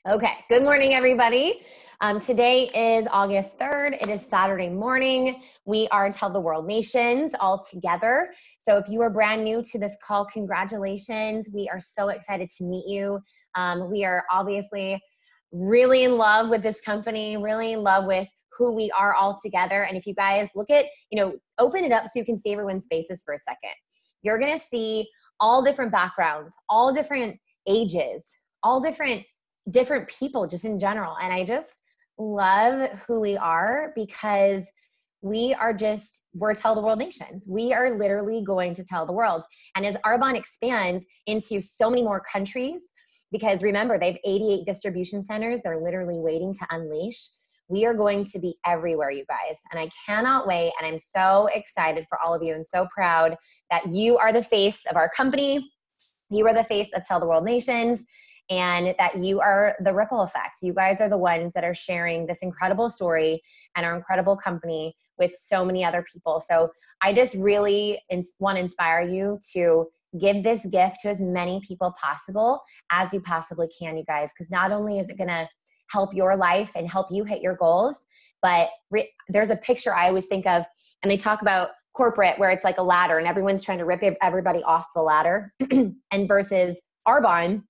Okay, good morning, everybody. Today is August 3rd. It is Saturday morning. We are Tell the World Nations all together. So if you are brand new to this call, congratulations. We are so excited to meet you. We are obviously really in love with this company, really in love with who we are all together. And if you guys look at, open it up so you can see everyone's faces for a second. You're going to see all different backgrounds, all different ages, all different people just in general. And I just love who we are because we're Tell the World Nations. We are literally going to tell the world. And as Arbonne expands into so many more countries, because remember, they have 88 distribution centers they're literally waiting to unleash. We are going to be everywhere, you guys. And I cannot wait. And I'm so excited for all of you and so proud that you are the face of our company. You are the face of Tell the World Nations. And that you are the ripple effect. You guys are the ones that are sharing this incredible story and our incredible company with so many other people. So I just really want to inspire you to give this gift to as many people possible as you possibly can, you guys, because not only is it going to help your life and help you hit your goals, but there's a picture I always think of, and they talk about corporate where it's like a ladder and everyone's trying to rip everybody off the ladder and versus Arbonne,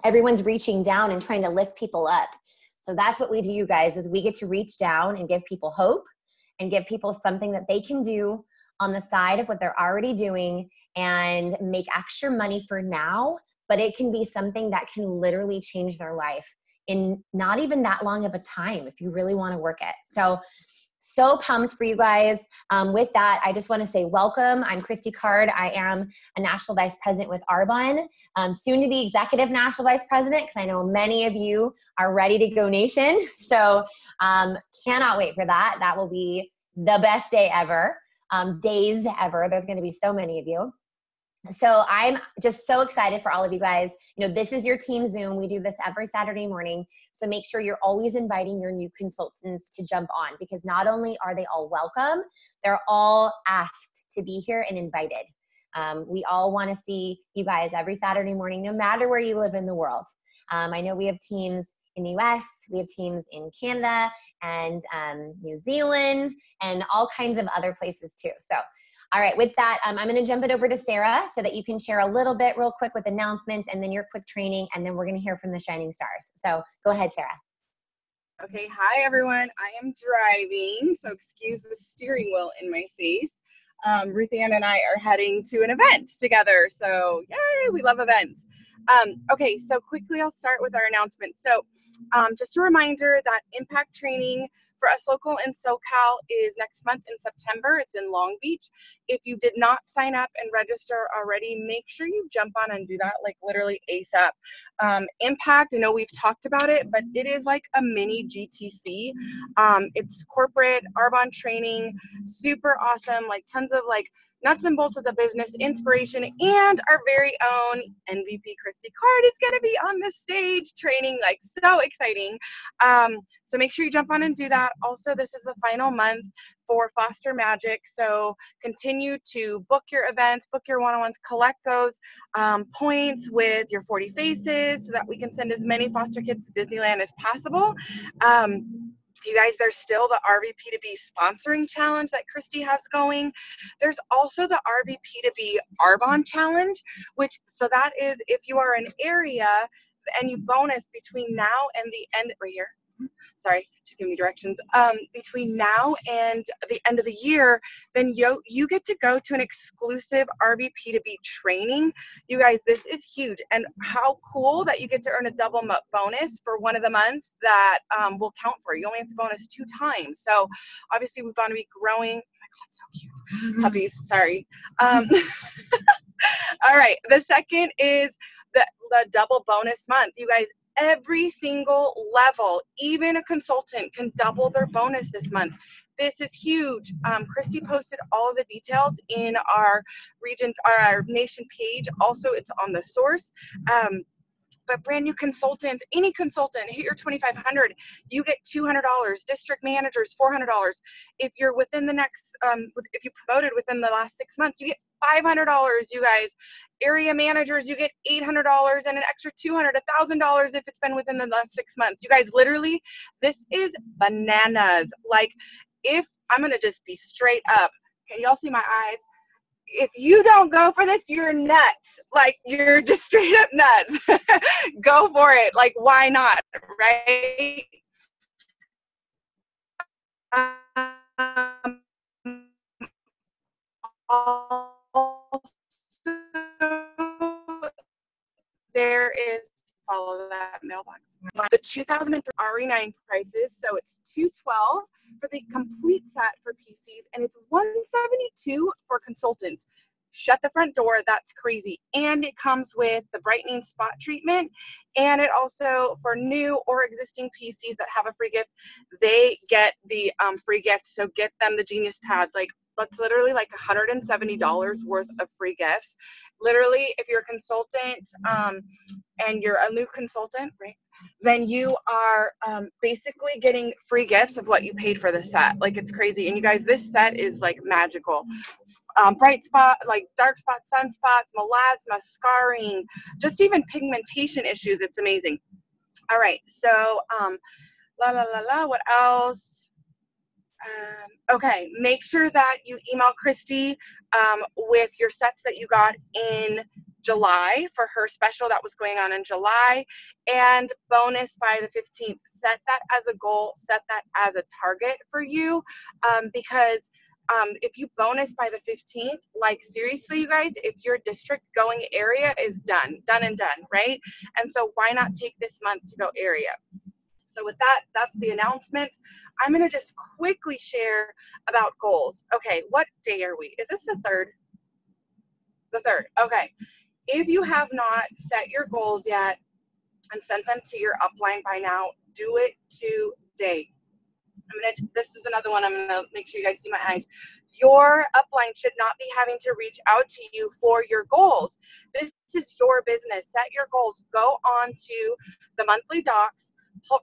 everyone's reaching down and trying to lift people up. So that's what we do, you guys, is we get to reach down and give people hope and give people something that they can do on the side of what they're already doing and make extra money for now, but it can be something that can literally change their life in not even that long of a time if you really want to work it. So pumped for you guys. With that, I just want to say welcome. I'm Christy Card. I am a National Vice President with Arbonne, soon to be Executive National Vice President because I know many of you are ready to go nation. So cannot wait for that. That will be the best day ever, days ever. There's going to be so many of you. So I'm just so excited for all of you guys. This is your team Zoom. We do this every Saturday morning. So make sure you're always inviting your new consultants to jump on because not only are they all welcome, they're all asked to be here and invited. We all want to see you guys every Saturday morning, no matter where you live in the world. I know we have teams in the US, we have teams in Canada and New Zealand and all kinds of other places too. So all right, with that, I'm going to jump it over to Sarah so that you can share a little bit real quick with announcements and then your quick training, and then we're going to hear from the Shining Stars. So go ahead, Sarah. Okay, hi everyone. I am driving, so excuse the steering wheel in my face. Ruth Ann and I are heading to an event together, so yay, we love events. Okay, so quickly I'll start with our announcement. So just a reminder that Impact Training for us local in SoCal is next month in September. It's in Long Beach. If you did not sign up and register already, make sure you jump on and do that like literally ASAP. Impact, I know we've talked about it, but it is like a mini GTC. It's corporate Arbonne training, super awesome, like tons of like nuts and bolts of the business, inspiration, and our very own MVP Christy Card is going to be on the stage training, like so exciting. So make sure you jump on and do that. Also, this is the final month for Foster Magic. So continue to book your events, book your one-on-ones, collect those points with your 40 faces so that we can send as many foster kids to Disneyland as possible. You guys, there's still the RVP2B sponsoring challenge that Christy has going. There's also the RVP2B Arbonne challenge, so that is if you are an area and you bonus between now and the end, right here. Sorry, just give me directions. Between now and the end of the year, then you get to go to an exclusive RVP2B training. You guys, this is huge. And how cool that you get to earn a double bonus for one of the months that will count for you. You only have to bonus 2 times. So obviously we want to be growing. Oh my God, so cute. Puppies, sorry. All right, the second is the double bonus month. You guys, every single level, even a consultant can double their bonus this month. This is huge. Christy posted all of the details in our region, our nation page. Also, it's on the source. But brand new consultants, any consultant, hit your 2,500, you get $200. District managers, $400. If you're within the next, if you promoted within the last 6 months, you get $500, you guys. Area managers, you get $800 and an extra $200, $1,000 if it's been within the last 6 months. You guys, literally, this is bananas. Like, if I'm going to just be straight up. Can y'all see my eyes? If you don't go for this, you're nuts. Like, you're just straight up nuts. Go for it. Like, why not, right? Also, there is, follow that mailbox. The 2003 RE9 prices, so it's $212 for the complete set for PCs, and it's $172 for consultants. Shut the front door, that's crazy. And it comes with the brightening spot treatment, and it also, for new or existing PCs that have a free gift, they get the free gift. So get them the Genius Pads. Like, that's literally like $170 worth of free gifts. Literally, if you're a consultant and you're a new consultant, right, then you are basically getting free gifts of what you paid for the set. Like, it's crazy. And you guys, this set is like magical. Bright spot, like dark spots, sunspots, melasma, scarring, just even pigmentation issues. It's amazing. All right, so what else? Okay, make sure that you email Christy with your sets that you got in July for her special that was going on in July, and bonus by the 15th. Set that as a goal, set that as a target for you, because if you bonus by the 15th, like, seriously, you guys, if your district going area is done, right? And so why not take this month to go area? So with that, that's the announcements. I'm going to just quickly share about goals. Okay, what day are we? Is this the 3rd? The 3rd. Okay. If you have not set your goals yet and sent them to your upline by now, do it today. This is another one. I'm going to make sure you guys see my eyes. Your upline should not be having to reach out to you for your goals. This is your business. Set your goals. Go on to the monthly docs.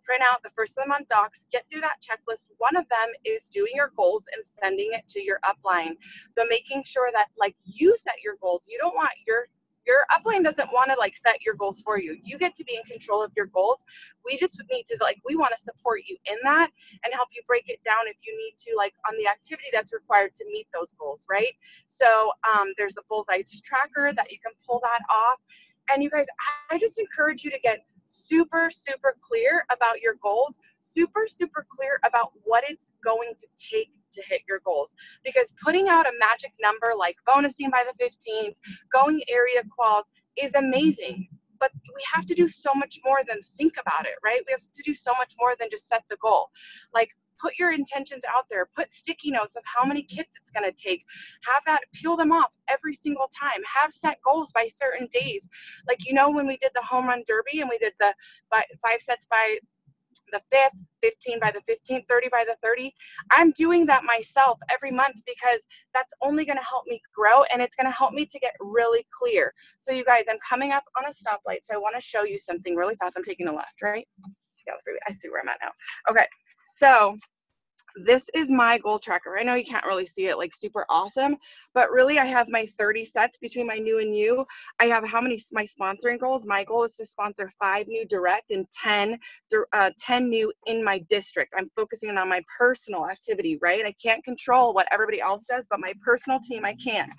Print out the first of the month docs, get through that checklist. One of them is doing your goals and sending it to your upline. So making sure that, like, you set your goals. You don't want your upline doesn't want to, like, set your goals for you. You get to be in control of your goals. We just need to, like, we want to support you in that and help you break it down if you need to, like, on the activity that's required to meet those goals, right? So there's the Bullseye tracker that you can pull that off. And you guys, I just encourage you to get super clear about your goals, super clear about what it's going to take to hit your goals. Because putting out a magic number like bonusing by the 15th, going area quals is amazing, but we have to do so much more than think about it, right? We have to do so much more than just set the goal. Like, put your intentions out there, put sticky notes of how many kits it's going to take, have that, peel them off every single time, have set goals by certain days. Like, you know, when we did the home run derby and we did the 5 sets by the 5th, 15 by the 15th, 30 by the 30, I'm doing that myself every month because that's only going to help me grow, and it's going to help me to get really clear. So you guys, I'm coming up on a stoplight, so I want to show you something really fast. I'm taking a left, right? I see where I'm at now. Okay, so this is my goal tracker. I know you can't really see it like super awesome, but really I have my 30 sets between my new and you. I have how many, my sponsoring goals. My goal is to sponsor 5 new direct and 10 new in my district. I'm focusing on my personal activity, right? I can't control what everybody else does, but my personal team I can.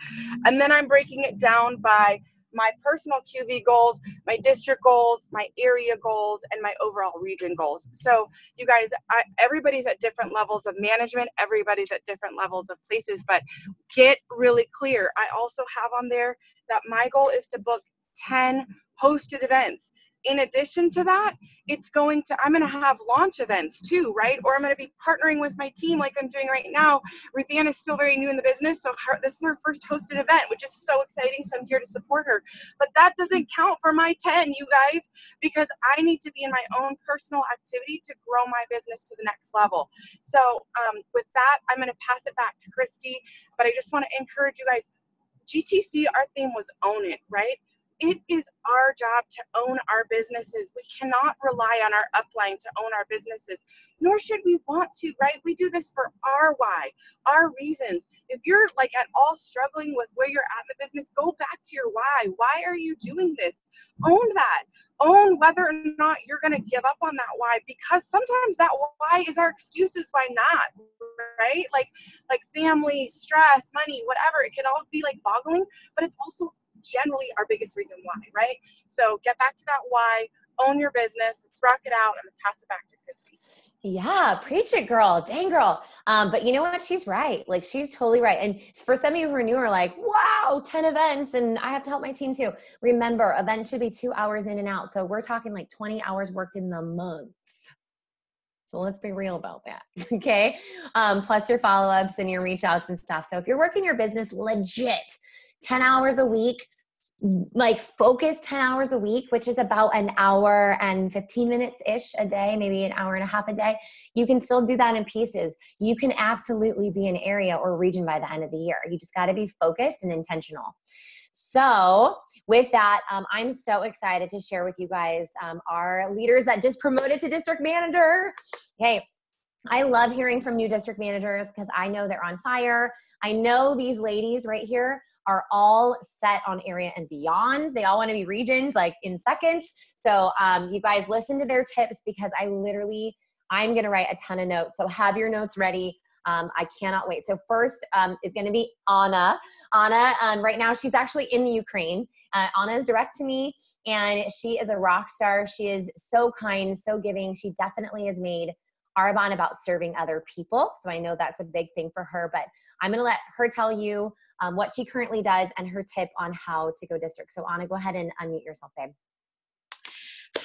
And then I'm breaking it down by my personal QV goals, my district goals, my area goals, and my overall region goals. So you guys, everybody's at different levels of management, everybody's at different levels of places, but get really clear. I also have on there that my goal is to book 10 hosted events. In addition to that, I'm going to have launch events too, right? Or I'm going to be partnering with my team like I'm doing right now. Ruthann is still very new in the business, so this is her first hosted event, which is so exciting, so I'm here to support her. But that doesn't count for my 10, you guys, because I need to be in my own personal activity to grow my business to the next level. So with that, I'm going to pass it back to Christy, but I just want to encourage you guys, GTC, our theme was own it, right? it is our job to own our businesses. We cannot rely on our upline to own our businesses, nor should we want to, right? We do this for our why, our reasons. If you're like at all struggling with where you're at in the business, go back to your why. Why are you doing this? Own that. Own whether or not you're going to give up on that why, because sometimes that why is our excuses why not, right? Like family, stress, money, whatever. It can all be like boggling, but it's also generally our biggest reason why, right? So get back to that why, own your business, let's rock it out, and pass it back to Christy. Yeah, preach it, girl. Dang, girl. But you know what? She's right. Like, she's totally right. And for some of you who are new, are like, wow, 10 events and I have to help my team too. Remember, events should be 2 hours in and out. So we're talking like 20 hours worked in the month. So let's be real about that. Okay. Plus your follow-ups and your reach outs and stuff. So if you're working your business legit 10 hours a week, like focus 10 hours a week, which is about an hour and 15 minutes ish a day, maybe an hour and a half a day. You can still do that in pieces. You can absolutely be an area or region by the end of the year. You just got to be focused and intentional. So with that, I'm so excited to share with you guys our leaders that just promoted to district manager. Hey, I love hearing from new district managers because I know they're on fire. I know these ladies right here are all set on area and beyond. They all want to be regions like in seconds. So you guys listen to their tips because I'm going to write a ton of notes. So have your notes ready. I cannot wait. So first is going to be Anna. Anna, right now she's actually in the Ukraine. Anna is direct to me and she is a rock star. She is so kind, so giving. She definitely has made Arbonne about serving other people. So I know that's a big thing for her, but I'm going to let her tell you what she currently does and her tip on how to go district. So Anna, go ahead and unmute yourself, babe.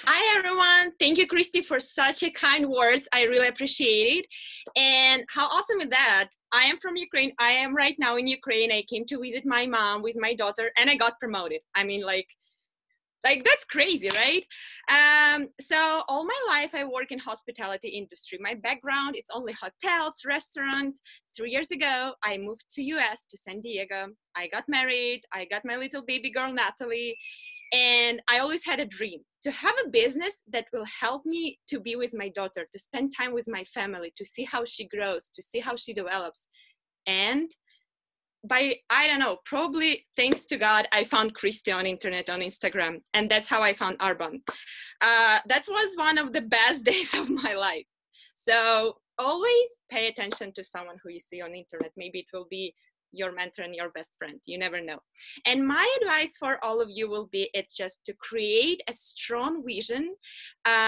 Hi, everyone. Thank you, Christy, for such a kind words. I really appreciate it. And how awesome is that? I am from Ukraine. I am right now in Ukraine. I came to visit my mom with my daughter, and I got promoted. I mean, like that's crazy, right? So all my life I work in hospitality industry. My background, it's only hotels, restaurant. 3 years ago, I moved to US, to San Diego. I got married. I got my little baby girl, Natalie. And I always had a dream to have a business that will help me to be with my daughter, to spend time with my family, to see how she grows, to see how she develops. And I don't know, probably thanks to God, I found Christy on internet, on Instagram. And that's how I found Arbonne. That was one of the best days of my life. So always pay attention to someone who you see on internet. Maybe it will be your mentor and your best friend. You never know. And my advice for all of you will be, it's just to create a strong vision,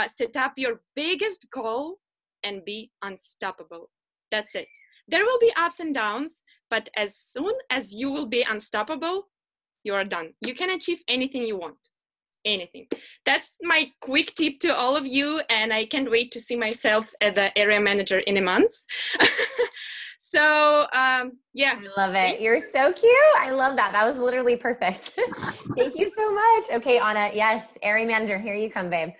set up your biggest goal and be unstoppable. That's it. There will be ups and downs, but as soon as you will be unstoppable, you are done. You can achieve anything you want. Anything. That's my quick tip to all of you, and I can't wait to see myself as the area manager in a month. So, yeah. I love it. You're so cute. I love that. That was literally perfect. Thank you so much. Okay, Anna. Yes, area manager. Here you come, babe.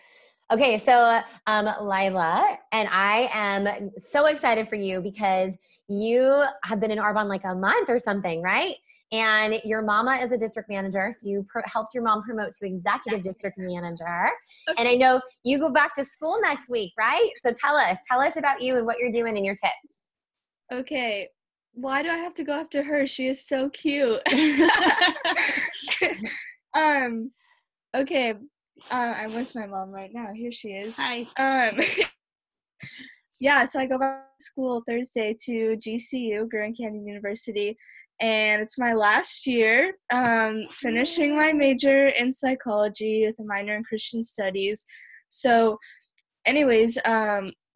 Okay, so Lila, and I am so excited for you because you have been in Arbonne like a month or something, right? And your mama is a district manager, so you helped your mom promote to executive district manager. Okay. And I know you go back to school next week, right? So tell us about you and what you're doing and your tips. Okay, why do I have to go after her? She is so cute. Okay, I'm with my mom right now. Here she is. Hi. Yeah, so I go back to school Thursday to GCU, Grand Canyon University, and it's my last year, finishing my major in psychology with a minor in Christian studies. So anyways,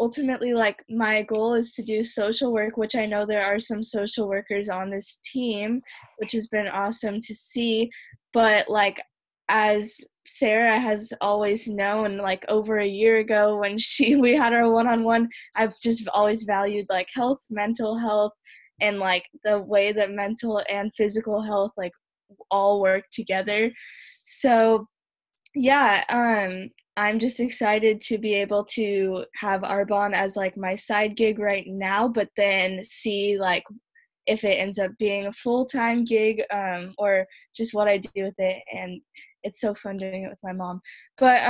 ultimately, like, my goal is to do social work, which I know there are some social workers on this team, which has been awesome to see. But, like, as Sarah has always known, like, over a year ago when we had our one-on-one, I've just always valued, like, health, mental health, and, like, the way that mental and physical health, like, all work together. So, yeah, I'm just excited to be able to have Arbonne as, like, my side gig right now, but then see, like, if it ends up being a full-time gig, or just what I do with it. And it's so fun doing it with my mom. But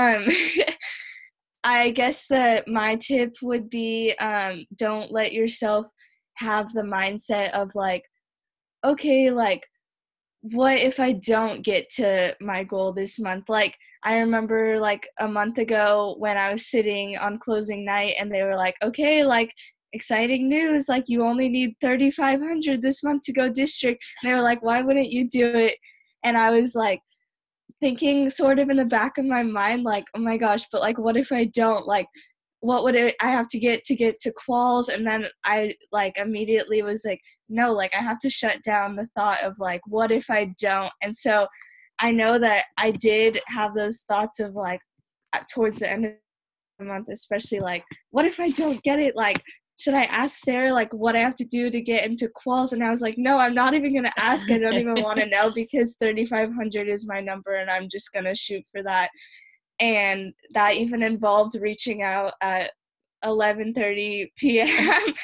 I guess that my tip would be don't let yourself have the mindset of like, okay, like, what if I don't get to my goal this month? Like, I remember like a month ago when I was sitting on closing night and they were like, okay, like, exciting news, like, you only need 3,500 this month to go district. And they were like, why wouldn't you do it? And I was like, thinking sort of in the back of my mind, like, oh my gosh, but like, what if I don't? Like, what would I have to get to quals? And then I like immediately was like, no, like I have to shut down the thought of like, what if I don't? And so I know that I did have those thoughts of like towards the end of the month, especially like, what if I don't get it? Like, should I ask Sarah like what I have to do to get into quals? And I was like, no, I'm not even going to ask. I don't even want to know because 3,500 is my number and I'm just going to shoot for that. And that even involved reaching out at 11:30 p.m.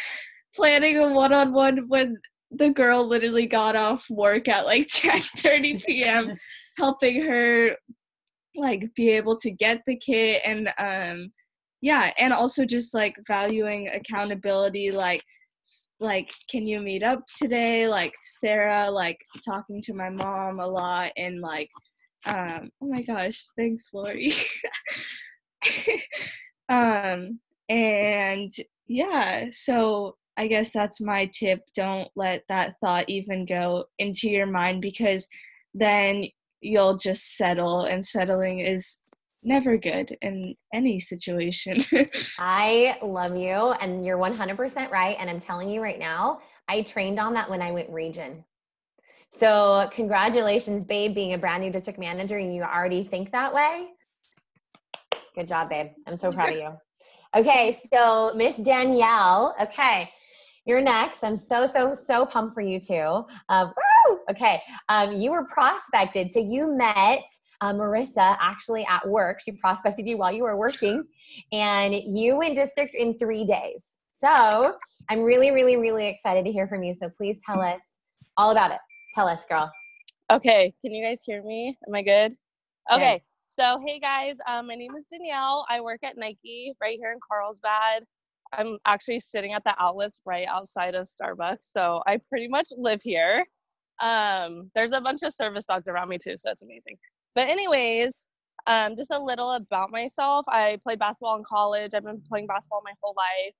planning a one-on-one when the girl literally got off work at like 10:30 p.m. helping her like be able to get the kit. And yeah, and also just like valuing accountability, like can you meet up today? Like Sarah, like talking to my mom a lot, and like oh my gosh, thanks Lori. And yeah, so I guess that's my tip. Don't let that thought even go into your mind, because then you'll just settle, and settling is never good in any situation. I love you, and you're 100% right. And I'm telling you right now, I trained on that when I went region. So congratulations, babe, being a brand new district manager, and you already think that way. Good job, babe. I'm so proud of you. Okay, so Miss Danielle, okay, you're next. I'm so pumped for you too. Woo! Okay, you were prospected. So you met Marissa actually at work. She prospected you while you were working, and you went district in 3 days. So I'm really excited to hear from you. So please tell us all about it. Tell us, girl. Okay, can you guys hear me? Am I good? Okay, good. So hey guys, my name is Danielle. I work at Nike right here in Carlsbad. I'm actually sitting at the outlets right outside of Starbucks, so I pretty much live here. There's a bunch of service dogs around me too, so it's amazing. But anyways, just a little about myself. I played basketball in college. I've been playing basketball my whole life.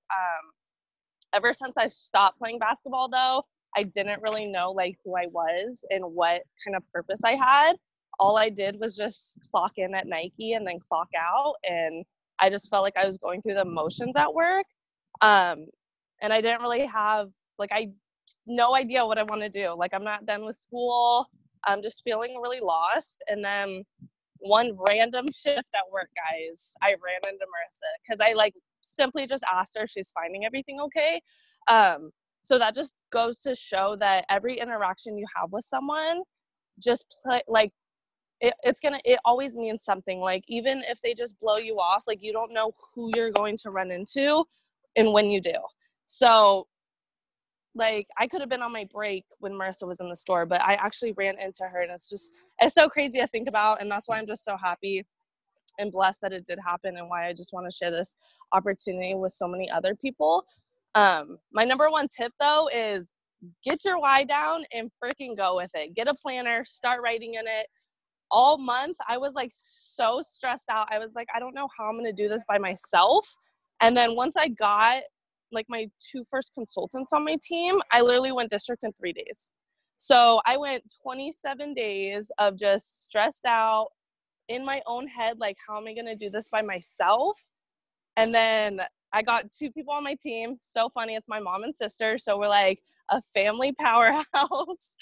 Ever since I stopped playing basketball though, I didn't really know like who I was and what kind of purpose I had. All I did was just clock in at Nike and then clock out. And I just felt like I was going through the motions at work. And I didn't really have, like, no idea what I want to do. Like, I'm not done with school. I'm just feeling really lost. And then one random shift at work, guys, I ran into Marissa because I like simply just asked her if she's finding everything okay. So that just goes to show that every interaction you have with someone, just play, like, it always means something. Like, even if they just blow you off, like, you don't know who you're going to run into and when you do. So, like, I could have been on my break when Marissa was in the store, but I actually ran into her, and it's so crazy to think about. And that's why I'm just so happy and blessed that it did happen, and why I just want to share this opportunity with so many other people. My number one tip though is get your why down and freaking go with it. Get a planner, start writing in it. All month I was like so stressed out. I was like, I don't know how I'm going to do this by myself. And then once I got like my 2 first consultants on my team, I literally went district in 3 days. So I went 27 days of just stressed out in my own head, like, how am I going to do this by myself? And then I got 2 people on my team. So funny. It's my mom and sister. So we're like a family powerhouse.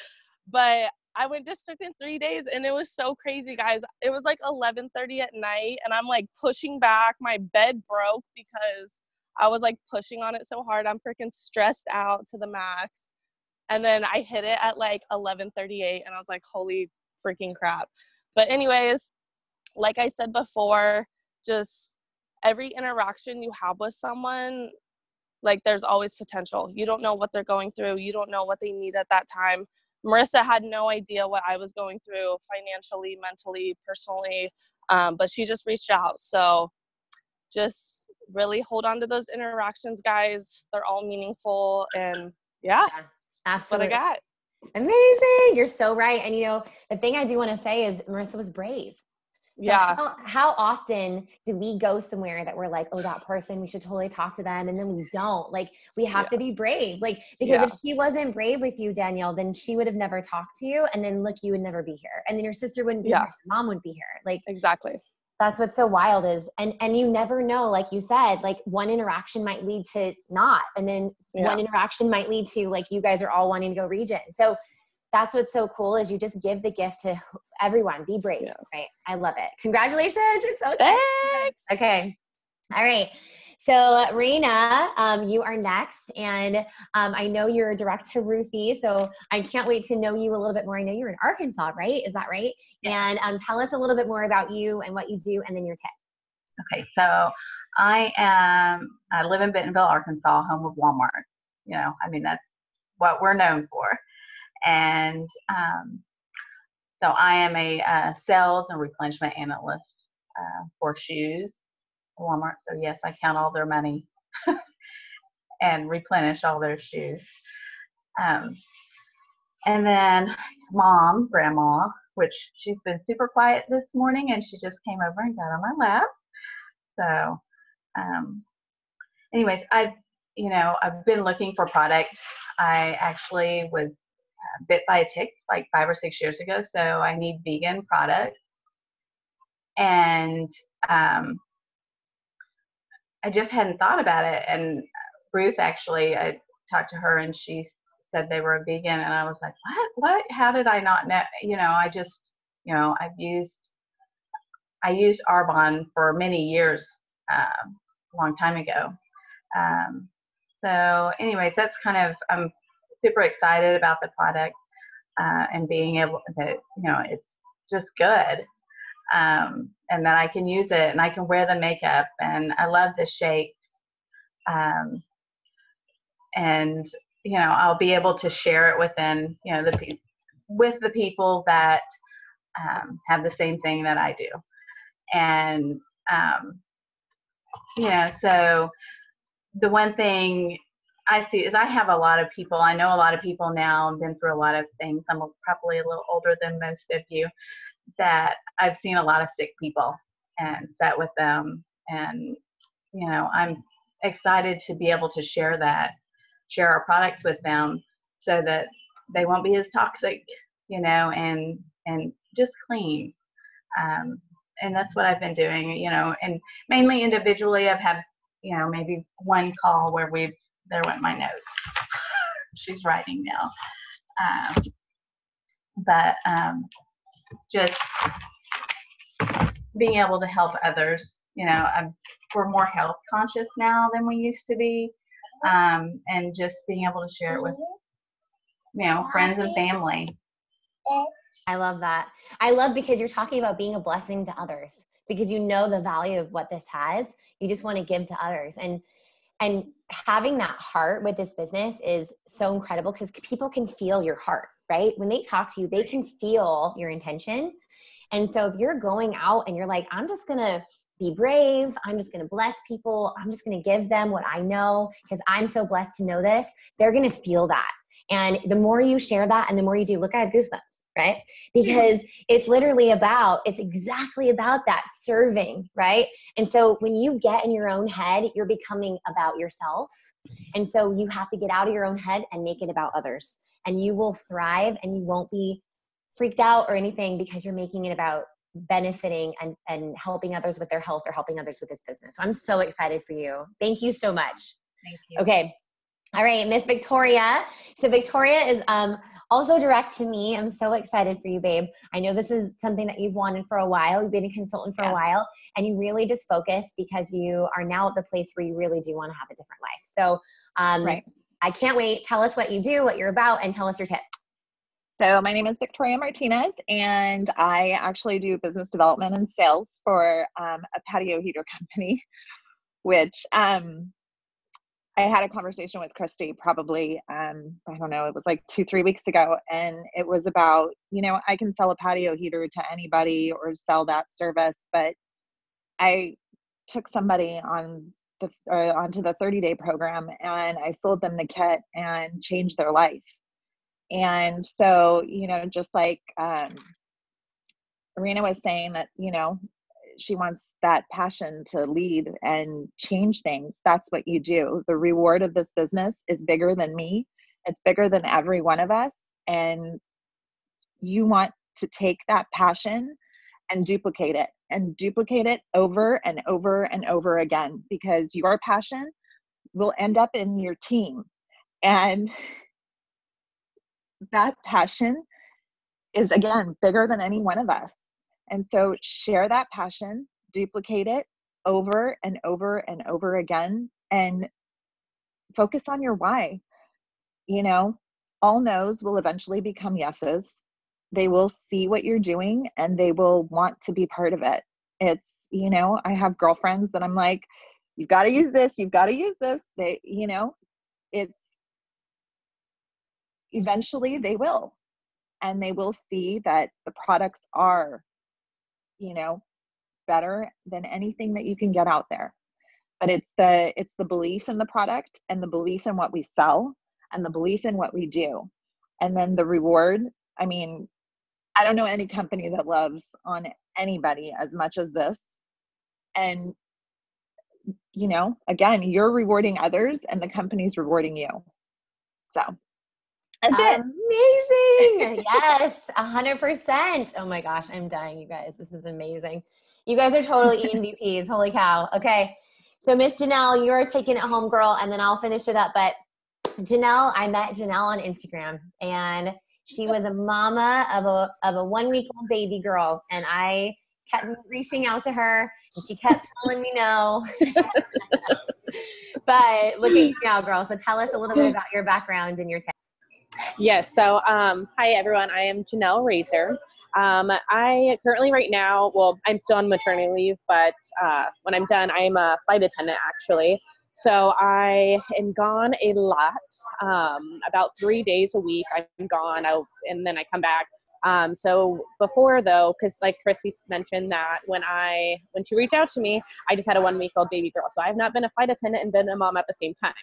But I went district in 3 days, and it was so crazy, guys. It was like 11:30 at night, and I'm like pushing back. My bed broke because I was like pushing on it so hard. I'm freaking stressed out to the max. And then I hit it at like 11:38, and I was like, holy freaking crap. But anyways, like I said before, just every interaction you have with someone, like, there's always potential. You don't know what they're going through. You don't know what they need at that time. Marissa had no idea what I was going through financially, mentally, personally, but she just reached out. So just really hold on to those interactions, guys. They're all meaningful, and yeah, that's what I got. Amazing. You're so right. And the thing I do want to say is Marissa was brave. So Yeah. how often do we go somewhere that we're like, oh, that person, we should totally talk to them, and then we don't? Like, we have to be brave. Like, because if she wasn't brave with you, Danielle, then she would have never talked to you, and then look, you would never be here, and then your sister wouldn't be here, your mom wouldn't be here. Like, exactly. That's what's so wild is, and you never know, like you said, like one interaction might lead to not, and then one interaction might lead to like you guys are all wanting to go region. So that's what's so cool is you just give the gift to everyone. Be brave, right? I love it. Congratulations. It's so exciting. Thanks. Okay. All right. So Raina, you are next. And I know you're direct to Ruthie, so I can't wait to know you a little bit more. I know you're in Arkansas, right? Is that right? Yeah. And tell us a little bit more about you and what you do and then your tip. Okay. So I live in Bentonville, Arkansas, home of Walmart. That's what we're known for. And so I am a sales and replenishment analyst for shoes at Walmart. So yes, I count all their money and replenish all their shoes. And then grandma, which she's been super quiet this morning, and she just came over and got on my lap. So anyways, I've been looking for products. I actually was bit by a tick like 5 or 6 years ago, so I need vegan products. And I just hadn't thought about it. And Ruth, actually, I talked to her and she said they were a vegan, and I was like, what? How did I not know? I used Arbonne for many years, a long time ago. So anyways, that's I'm super excited about the product and being able to, it's just good. And that I can use it and I can wear the makeup, and I love the shapes. And, I'll be able to share it within, with the people that have the same thing that I do. And, so the one thing I see is I have a lot of people. I know a lot of people now, I've been through a lot of things. I'm probably a little older than most of you, that I've seen a lot of sick people and sat with them. And, I'm excited to be able to share our products with them so that they won't be as toxic, and just clean. And that's what I've been doing, and mainly individually. I've had, maybe one call where there went my notes. She's writing now. But just being able to help others, we're more health conscious now than we used to be. And just being able to share it with, friends and family. I love that. I love because you're talking about being a blessing to others, because you know the value of what this has. You just want to give to others. And having that heart with this business is so incredible because people can feel your heart, right? When they talk to you, they can feel your intention. And so if you're going out and you're like, I'm just going to be brave, I'm just going to bless people, I'm just going to give them what I know because I'm so blessed to know this, they're going to feel that. And the more you share that and the more you do, look, I have goosebumps, right? Because it's exactly about that serving, right? And so when you get in your own head, you're becoming about yourself. And so you have to get out of your own head and make it about others. And you will thrive and you won't be freaked out or anything because you're making it about benefiting and helping others with their health or helping others with this business. So I'm so excited for you. Thank you so much. Thank you. Okay. All right, Miss Victoria. So Victoria is also direct to me. I'm so excited for you, babe. I know this is something that you've wanted for a while. You've been a consultant for a while, and you really just focus because you are now at the place where you really do want to have a different life. So right. I can't wait. Tell us what you do, what you're about, and tell us your tip. So my name is Victoria Martinez, and I actually do business development and sales for a patio heater company, which I I had a conversation with Christy probably, I don't know, it was like 2-3 weeks ago. And it was about, I can sell a patio heater to anybody or sell that service, but I took somebody onto the 30-day program, and I sold them the kit and changed their life. And so, just like Arena was saying that, she wants that passion to lead and change things. That's what you do. The reward of this business is bigger than me. It's bigger than every one of us. And you want to take that passion and duplicate it over and over and over again, because your passion will end up in your team. And that passion is, again, bigger than any one of us. And so share that passion, duplicate it over and over and over again, and focus on your why. All no's will eventually become yeses. They will see what you're doing and they will want to be part of it. It's, I have girlfriends that I'm like, you've got to use this, you've got to use this. It's eventually they will. And they will see that the products are, better than anything that you can get out there. But it's the belief in the product and the belief in what we sell and the belief in what we do. And then the reward. I mean, I don't know any company that loves on anybody as much as this. And, again, you're rewarding others and the company's rewarding you. So that's it. Amazing. Yes, 100%. Oh my gosh, I'm dying, you guys. This is amazing. You guys are totally EMVPs. Holy cow. Okay. So Miss Janelle, you're taking it home, girl, and then I'll finish it up. But Janelle, I met Janelle on Instagram, and she was a mama of a 1-week-old baby girl, and I kept reaching out to her, and she kept telling me no. But look at you now, girl. So tell us a little bit about your background and your Yes. So, hi everyone. I am Janelle Razor. I currently right now, I'm still on maternity leave, but when I'm done, I'm a flight attendant actually. So I am gone a lot, about 3 days a week. I'm gone and then I come back. So before though, cause like Chrissy mentioned that when she reached out to me, I just had a 1-week-old baby girl. So I have not been a flight attendant and been a mom at the same time.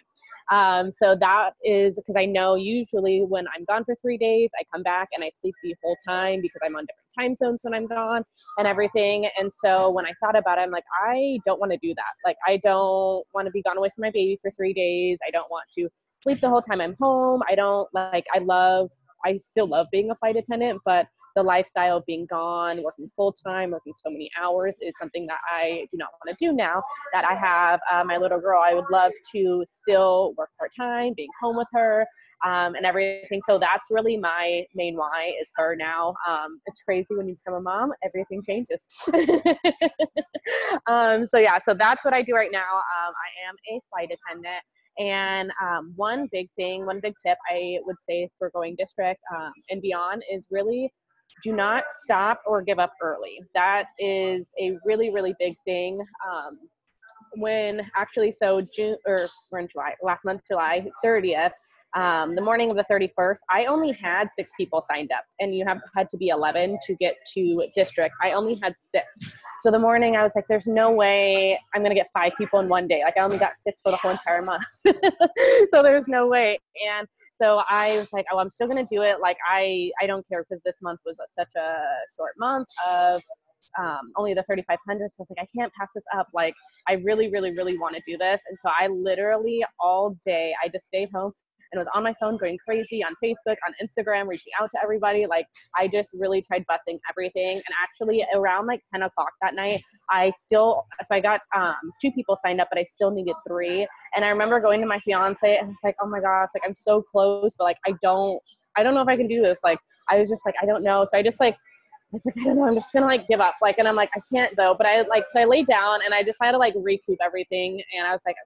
So that is because I know usually when I'm gone for 3 days, I come back and I sleep the whole time because I'm on different time zones when I'm gone and everything. And so when I thought about it, I'm like, I don't want to do that. Like, I don't want to be gone away from my baby for 3 days. I don't want to sleep the whole time I'm home. I still love being a flight attendant, but the lifestyle of being gone, working full time, working so many hours is something that I do not want to do now that I have my little girl. I would love to still work part time, being home with her and everything. So that's really my main why is her now. It's crazy when you become a mom, everything changes. So that's what I do right now. I am a flight attendant. And one big tip I would say for going district and beyond is really do not stop or give up early. That is a really, really big thing. We're in July, last month, July 30th, the morning of the 31st, I only had 6 people signed up, and you had to be 11 to get to district. I only had 6. So the morning I was like, there's no way I'm going to get 5 people in one day. Like I only got 6 for the whole entire month. So there's no way. And so I was like, oh, I'm still going to do it. Like I don't care because this month was such a short month of only the 3,500. So I was like, I can't pass this up. Like I really, really, really want to do this. And so I literally all day, I just stayed home and was on my phone going crazy on Facebook, on Instagram, reaching out to everybody. Like I just really tried busting everything. And actually around like 10 o'clock that night, I got 2 people signed up, but I still needed 3. And I remember going to my fiance and it's like, oh my gosh, like I'm so close, but like, I don't know if I can do this. Like, I was just like, I don't know. So I was like, I don't know, I'm just gonna like give up. Like, and I'm like, I can't though. But so I laid down and I just had to like recoup everything. And I was like,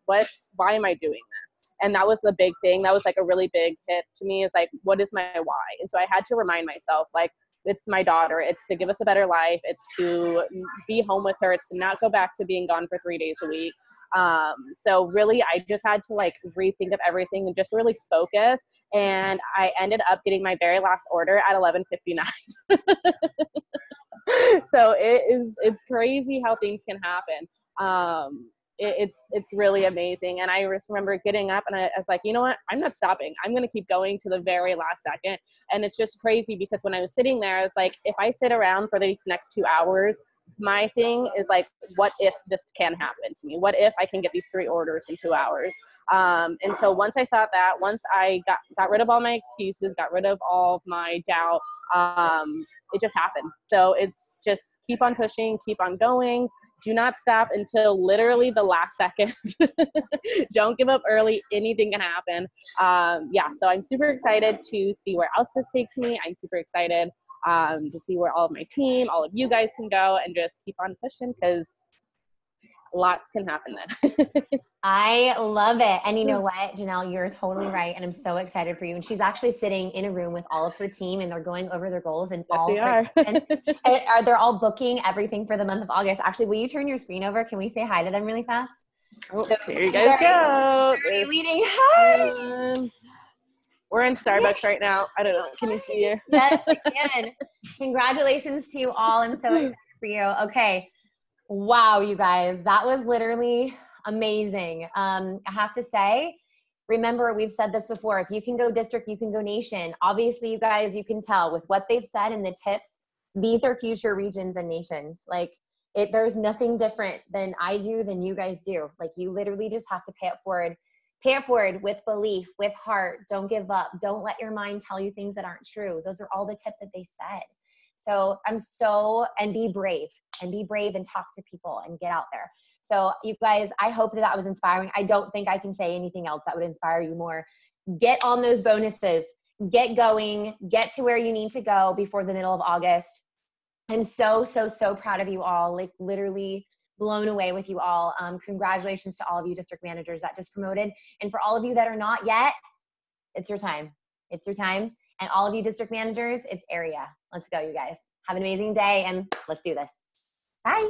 why am I doing this? And that was the big thing. That was like a really big hit to me is like, what is my why? And so I had to remind myself, like, it's my daughter. It's to give us a better life. It's to be home with her. It's to not go back to being gone for 3 days a week. So really, I just had to like rethink of everything and just really focus. And I ended up getting my very last order at 11:59. So it's crazy how things can happen. It's really amazing. And I just remember getting up and I was like, you know what? I'm not stopping. I'm going to keep going to the very last second. And it's just crazy because when I was sitting there, I was like, if I sit around for these next 2 hours, my thing is like, what if this can happen to me? What if I can get these 3 orders in 2 hours? And so once I thought that, once I got rid of all my excuses, got rid of all of my doubt, it just happened. So it's just keep on pushing, keep on going. Do not stop until literally the last second. Don't give up early. Anything can happen. So I'm super excited to see where else this takes me. I'm super excited to see where all of my team, all of you guys can go, and just keep on pushing because lots can happen then. I love it. And you know what, Janelle, you're totally right. And I'm so excited for you. And she's actually sitting in a room with all of her team and they're going over their goals and all they're all booking everything for the month of August. Actually, will you turn your screen over? Can we say hi to them really fast? Oh, so here you guys go. Leading. Hi. We're in Starbucks right now. I don't know. Can you see you? Yes, I can. Congratulations to you all. I'm so excited for you. Okay. Wow, you guys, that was literally amazing. I have to say, remember, we've said this before, if you can go district, you can go nation. Obviously, you guys, you can tell with what they've said and the tips, these are future regions and nations. Like there's nothing different than I do than you guys do. Like you literally just have to pay it forward with belief, with heart. Don't give up. Don't let your mind tell you things that aren't true. Those are all the tips that they said. So and be brave and talk to people and get out there. So you guys, I hope that was inspiring. I don't think I can say anything else that would inspire you more. Get on those bonuses, get going, get to where you need to go before the middle of August. I'm so proud of you all, like literally blown away with you all. Congratulations to all of you district managers that just promoted. And for all of you that are not yet, it's your time. It's your time. And all of you district managers, it's area. Let's go, you guys. Have an amazing day and let's do this. Bye.